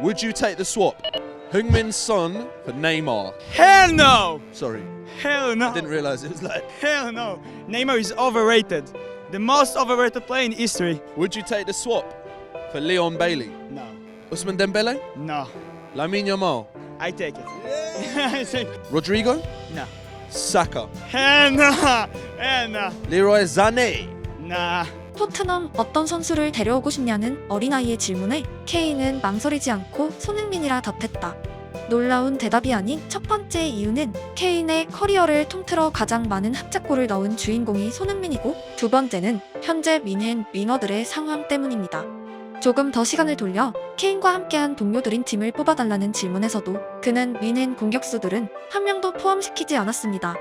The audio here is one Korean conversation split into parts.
Would you take the swap? Heung-min Son for Neymar. Hell no! Sorry, Hell no! I didn't realise it was like. Hell no! Neymar is overrated. The most overrated player in history. Would you take the swap for Leon Bailey? No. Ousmane Dembele? No. Lamine Yamal? I take it. I take it. Rodrigo? No. Saka? Hell no! Hell no! Leroy Sané? Nah. 토트넘 어떤 선수를 데려오고 싶냐는 어린아이의 질문에 케인은 망설이지 않고 손흥민이라 답했다. 놀라운 대답이 아닌 첫 번째 이유는 케인의 커리어를 통틀어 가장 많은 합작골을 넣은 주인공이 손흥민이고, 두 번째는 현재 뮌헨 윙어들의 상황 때문입니다. 조금 더 시간을 돌려 케인과 함께한 동료 드림팀을 뽑아달라는 질문에서도 그는 뮌헨 공격수들은 한 명도 포함시키지 않았습니다.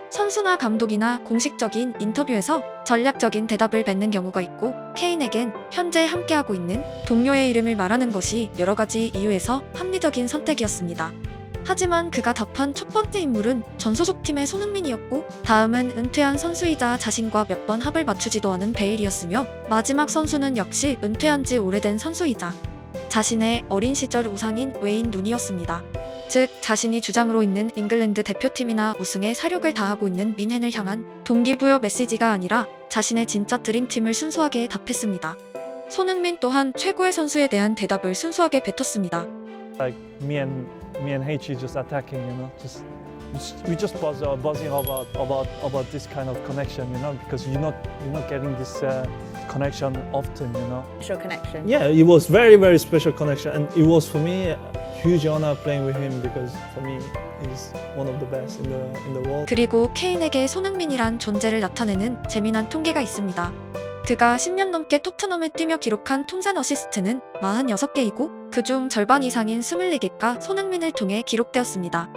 선수나 감독이나 공식적인 인터뷰에서 전략적인 대답을 뱉는 경우가 있고, 케인에겐 현재 함께하고 있는 동료의 이름을 말하는 것이 여러 가지 이유에서 합리적인 선택이었습니다. 하지만 그가 답한 첫 번째 인물은 전 소속팀의 손흥민이었고, 다음은 은퇴한 선수이자 자신과 몇 번 합을 맞추지도 않은 베일이었으며, 마지막 선수는 역시 은퇴한 지 오래된 선수이자 자신의 어린 시절 우상인 웨인 루니였습니다. 즉, 자신이 주장으로 있는 잉글랜드 대표팀이나 우승에 사력을 다하고 있는 뮌헨을 향한 동기부여 메시지가 아니라 자신의 진짜 드림팀을 순수하게 답했습니다. 손흥민 또한 최고의 선수에 대한 대답을 순수하게 뱉었습니다. Like me and Heichi just attacking, we just buzzing about this kind of connection, because you're not getting this connection often, Special connection. Yeah, it was very special connection, and it was for me a huge honor playing with him because for me he's one of the best in the world. 그리고 케인에게 손흥민이란 존재를 나타내는 재미난 통계가 있습니다. 그가 10년 넘게 토트넘에 뛰며 기록한 통산 어시스트는 46개이고 그중 절반 이상인 24개가 손흥민을 통해 기록되었습니다.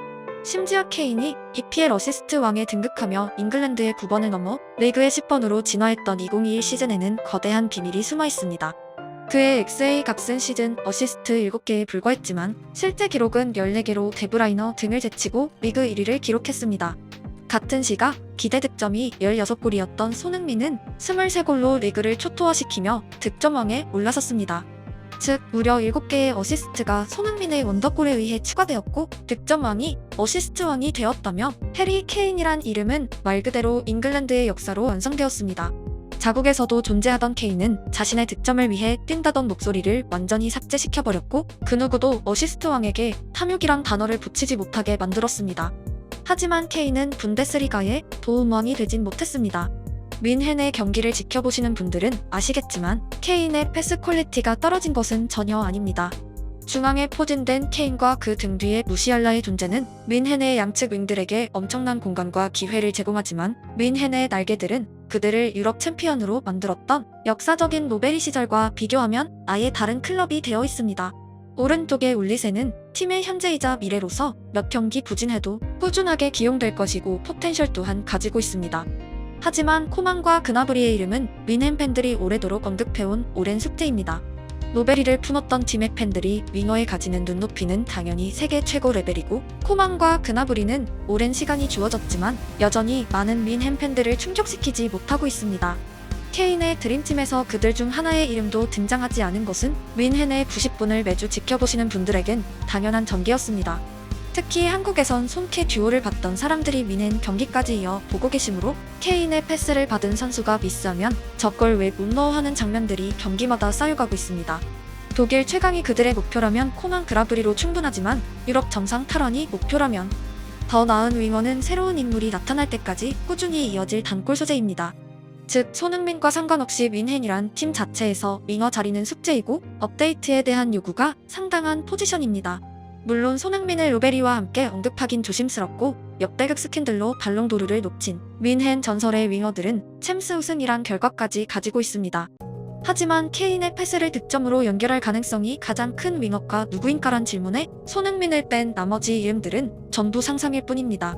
심지어 케인이 EPL 어시스트 왕에 등극하며 잉글랜드의 9번을 넘어 리그의 10번으로 진화했던 2021 시즌에는 거대한 비밀이 숨어 있습니다. 그의 XA 값은 시즌 어시스트 7개에 불과했지만 실제 기록은 14개로 데브라이너 등을 제치고 리그 1위를 기록했습니다. 같은 시각 기대 득점이 16골이었던 손흥민은 23골로 리그를 초토화시키며 득점왕에 올라섰습니다. 즉, 무려 7개의 어시스트가 손흥민의 원더골에 의해 추가되었고, 득점왕이 어시스트왕이 되었다며 해리 케인이란 이름은 말 그대로 잉글랜드의 역사로 완성되었습니다. 자국에서도 존재하던 케인은 자신의 득점을 위해 뛴다던 목소리를 완전히 삭제시켜버렸고, 그 누구도 어시스트왕에게 탐욕이란 단어를 붙이지 못하게 만들었습니다. 하지만 케인은 분데스리가의 도움왕이 되진 못했습니다. 뮌헨의 경기를 지켜보시는 분들은 아시겠지만 케인의 패스 퀄리티가 떨어진 것은 전혀 아닙니다. 중앙에 포진된 케인과 그 등 뒤에 무시알라의 존재는 뮌헨의 양측 윙들에게 엄청난 공간과 기회를 제공하지만 뮌헨의 날개들은 그들을 유럽 챔피언으로 만들었던 역사적인 로베리 시절과 비교하면 아예 다른 클럽이 되어 있습니다. 오른쪽의 울리세는 팀의 현재이자 미래로서 몇 경기 부진해도 꾸준하게 기용될 것이고 포텐셜 또한 가지고 있습니다. 하지만 코만과 그나브리의 이름은 뮌헨 팬들이 오래도록 언급해온 오랜 숙제입니다. 로베리를 품었던 팀의 팬들이 윙어에 가지는 눈높이는 당연히 세계 최고 레벨이고, 코만과 그나브리는 오랜 시간이 주어졌지만 여전히 많은 뮌헨 팬들을 충족시키지 못하고 있습니다. 케인의 드림팀에서 그들 중 하나의 이름도 등장하지 않은 것은 뮌헨의 90분을 매주 지켜보시는 분들에겐 당연한 전개였습니다. 특히 한국에선 손케 듀오를 봤던 사람들이 뮌헨 경기까지 이어 보고 계시므로 케인의 패스를 받은 선수가 미스하면 저걸 왜 못 넣어 하는 장면들이 경기마다 쌓여가고 있습니다. 독일 최강이 그들의 목표라면 코만 그라브리로 충분하지만 유럽 정상 탈환이 목표라면 더 나은 윙어는 새로운 인물이 나타날 때까지 꾸준히 이어질 단골 소재입니다. 즉, 손흥민과 상관없이 뮌헨이란 팀 자체에서 윙어 자리는 숙제이고 업데이트에 대한 요구가 상당한 포지션입니다. 물론 손흥민을 로베리와 함께 언급하긴 조심스럽고 역대급 스캔들로 발롱도르를 놓친 뮌헨 전설의 윙어들은 챔스 우승이란 결과까지 가지고 있습니다. 하지만 케인의 패스를 득점으로 연결할 가능성이 가장 큰 윙어가 누구인가란 질문에 손흥민을 뺀 나머지 이름들은 전부 상상일 뿐입니다.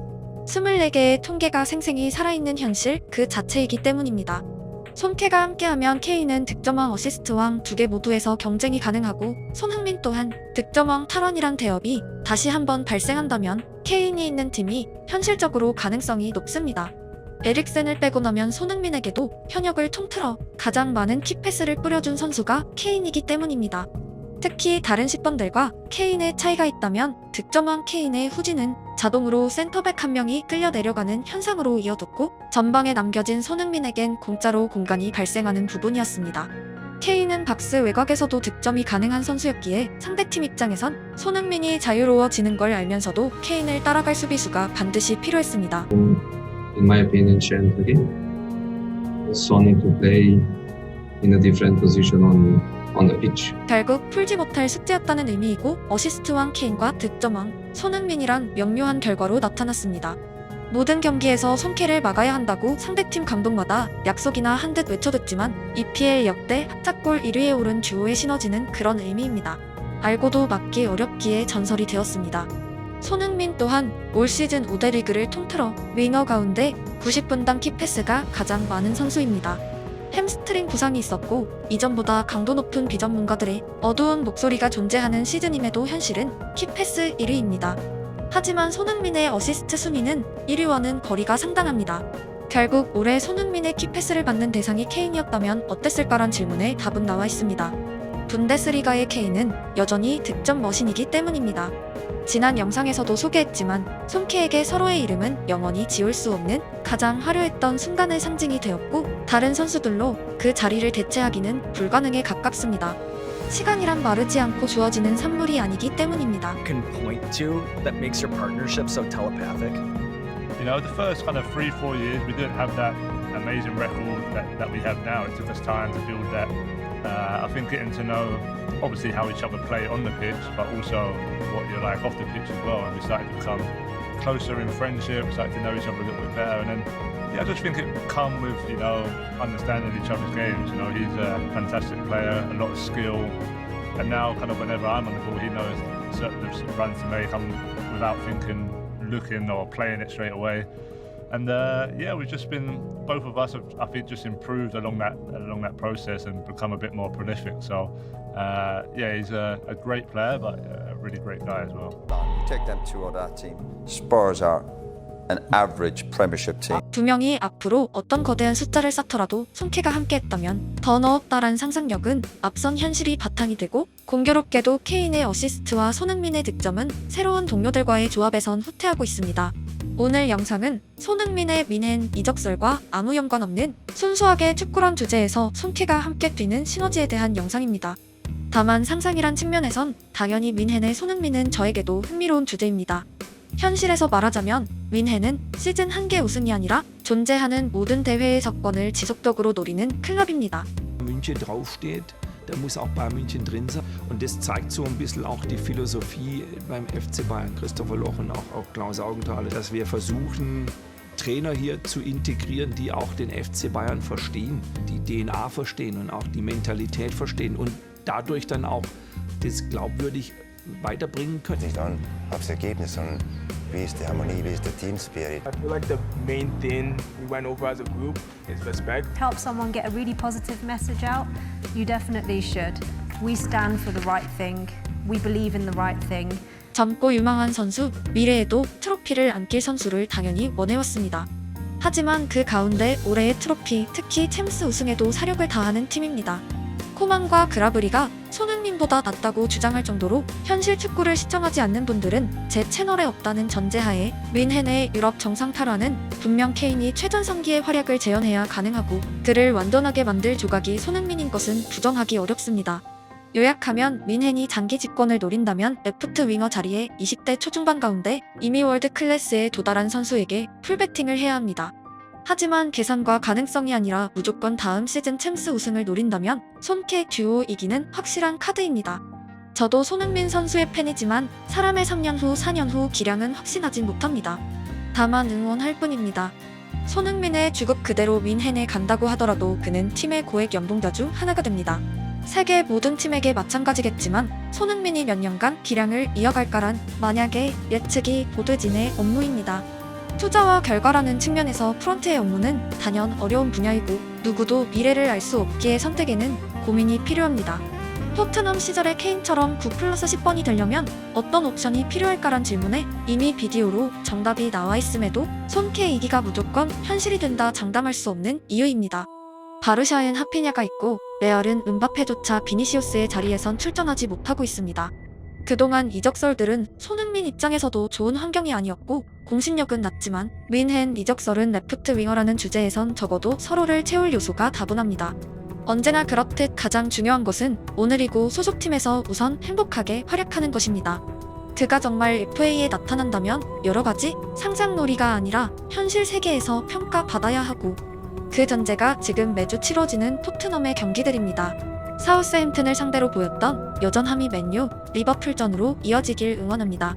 24개의 통계가 생생히 살아있는 현실 그 자체이기 때문입니다. 손케가 함께하면 케인은 득점왕 어시스트왕 2개 모두에서 경쟁이 가능하고, 손흥민 또한 득점왕 탈환이란 대업이 다시 한번 발생한다면 케인이 있는 팀이 현실적으로 가능성이 높습니다. 에릭센을 빼고 나면 손흥민에게도 현역을 통틀어 가장 많은 키패스를 뿌려준 선수가 케인이기 때문입니다. 특히 다른 10번들과 케인의 차이가 있다면 득점왕 케인의 후진은 자동으로 센터백 한 명이 끌려 내려가는 현상으로 이어졌고 전방에 남겨진 손흥민에겐 공짜로 공간이 발생하는 부분이었습니다. 케인은 박스 외곽에서도 득점이 가능한 선수였기에 상대팀 입장에선 손흥민이 자유로워지는 걸 알면서도 케인을 따라갈 수비수가 반드시 필요했습니다. In my opinion, changed again. Son need to play in a different position on the pitch. 결국 풀지 못할 숙제였다는 의미이고 어시스트왕 케인과 득점왕 손흥민이란 명료한 결과로 나타났습니다. 모든 경기에서 손케를 막아야 한다고 상대팀 감독마다 약속이나 한 듯 외쳐듣지만 EPL 역대 합작골 1위에 오른 듀오의 시너지는 그런 의미입니다. 알고도 막기 어렵기에 전설이 되었습니다. 손흥민 또한 올 시즌 5대 리그를 통틀어 윙어 가운데 90분당 키패스가 가장 많은 선수입니다. 햄스트링 부상이 있었고 이전보다 강도 높은 비전문가들의 어두운 목소리가 존재하는 시즌임에도 현실은 키패스 1위입니다. 하지만 손흥민의 어시스트 순위는 1위와는 거리가 상당합니다. 결국 올해 손흥민의 키패스를 받는 대상이 케인이었다면 어땠을까란 질문에 답은 나와 있습니다. 분데스리가의 케인은 여전히 득점 머신이기 때문입니다. 지난 영상에서도 소개했지만 손케에게 서로의 이름은 영원히 지울 수 없는 가장 화려했던 순간의 상징이 되었고 다른 선수들로 그 자리를 대체하기는 불가능에 가깝습니다. 시간이란 마르지 않고 주어지는 산물이 아니기 때문입니다. Can point to that makes your partnership so telepathic? You know, the first kind of 3-4 years, we didn't have that amazing record that we have now. It took us time to build that. I think getting to know, obviously, how each other play on the pitch, but also what you're like off the pitch as well. And we started to become closer in friendship, started to know each other a little bit better. And then, yeah, I just think it come with, you know, understanding each other's games. You know, he's a fantastic player, a lot of skill. And now, kind of whenever I'm on the ball, he knows certain runs to make. I'm without thinking, looking or playing it straight away. And yeah, we've just been, both of us have, I think, just improved along that process and become a bit more prolific. So yeah, he's a great player, but a really great guy as well. You take them two of that team. Spurs are an average Premiership team. 두 명이 앞으로 어떤 거대한 숫자를 쌓더라도 손케가 함께했다면 더 넣었다란 상상력은 앞선 현실이 바탕이 되고 공교롭게도 케인의 어시스트와 손흥민의 득점은 새로운 동료들과의 조합에선 후퇴하고 있습니다. 오늘 영상은 손흥민의 민헨 이적설과 아무 연관없는 순수하게 축구란 주제에서 손케가 함께 뛰는 시너지에 대한 영상입니다. 다만 상상이란 측면에선 당연히 민헨의 손흥민은 저에게도 흥미로운 주제입니다. 현실에서 말하자면 민헨은 시즌 1개 우승이 아니라 존재하는 모든 대회의 석권을 지속적으로 노리는 클럽입니다. München draufsteht, da muss auch Bayern München drin sein. Und das zeigt so ein bisschen auch die Philosophie beim FC Bayern, Christopher Loch und auch Klaus Augenthaler, dass wir versuchen, Trainer hier zu integrieren, die auch den FC Bayern verstehen, die DNA verstehen und auch die Mentalität verstehen und dadurch dann auch das glaubwürdig weiterbringen können. Nicht an aufs Ergebnis, sondern wie ist die Harmonie, wie ist der Team Spirit. I feel like the main thing we went over as a group is respect. Help someone get a really positive message out, you definitely should. We stand for the right thing. We believe in the right thing. 젊고 유망한 선수, 미래에도 트로피를 안길 선수를 당연히 원해왔습니다. 하지만 그 가운데 올해의 트로피, 특히 챔스 우승에도 사력을 다하는 팀입니다. 코만과 그라브리가 손흥민보다 낫다고 주장할 정도로 현실 축구를 시청하지 않는 분들은 제 채널에 없다는 전제하에 민헨의 유럽 정상 탈환은 분명 케인이 최전성기의 활약을 재현해야 가능하고 그를 완전하게 만들 조각이 손흥민인 것은 부정하기 어렵습니다. 요약하면 민헨이 장기 집권을 노린다면 레프트 윙어 자리에 20대 초중반 가운데 이미 월드 클래스에 도달한 선수에게 풀배팅을 해야 합니다. 하지만 계산과 가능성이 아니라 무조건 다음 시즌 챔스 우승을 노린다면 손케 듀오 이기는 확실한 카드입니다. 저도 손흥민 선수의 팬이지만 사람의 3년 후 4년 후 기량은 확신하진 못합니다. 다만 응원할 뿐입니다. 손흥민의 주급 그대로 민헨에 간다고 하더라도 그는 팀의 고액 연봉자 중 하나가 됩니다. 세계 모든 팀에게 마찬가지겠지만 손흥민이 몇 년간 기량을 이어갈까란 만약의 예측이 보드진의 업무입니다. 투자와 결과라는 측면에서 프론트의 업무는 단연 어려운 분야이고 누구도 미래를 알 수 없기에 선택에는 고민이 필요합니다. 토트넘 시절의 케인처럼 9+10번이 되려면 어떤 옵션이 필요할까란 질문에 이미 비디오로 정답이 나와 있음에도 손케 이기가 무조건 현실이 된다 장담할 수 없는 이유입니다. 바르샤엔 하피냐가 있고 레알은 은바페조차 비니시우스의 자리에선 출전하지 못하고 있습니다. 그동안 이적설들은 손흥민 입장에서도 좋은 환경이 아니었고 공신력은 낮지만 윈헨 이적설은 레프트 윙어라는 주제에선 적어도 서로를 채울 요소가 다분합니다. 언제나 그렇듯 가장 중요한 것은 오늘이고 소속팀에서 우선 행복하게 활약하는 것입니다. 그가 정말 FA에 나타난다면 여러 가지 상상놀이가 아니라 현실 세계에서 평가받아야 하고 그 전제가 지금 매주 치러지는 토트넘의 경기들입니다. 사우스햄튼을 상대로 보였던 여전함이 맨유, 리버풀전으로 이어지길 응원합니다.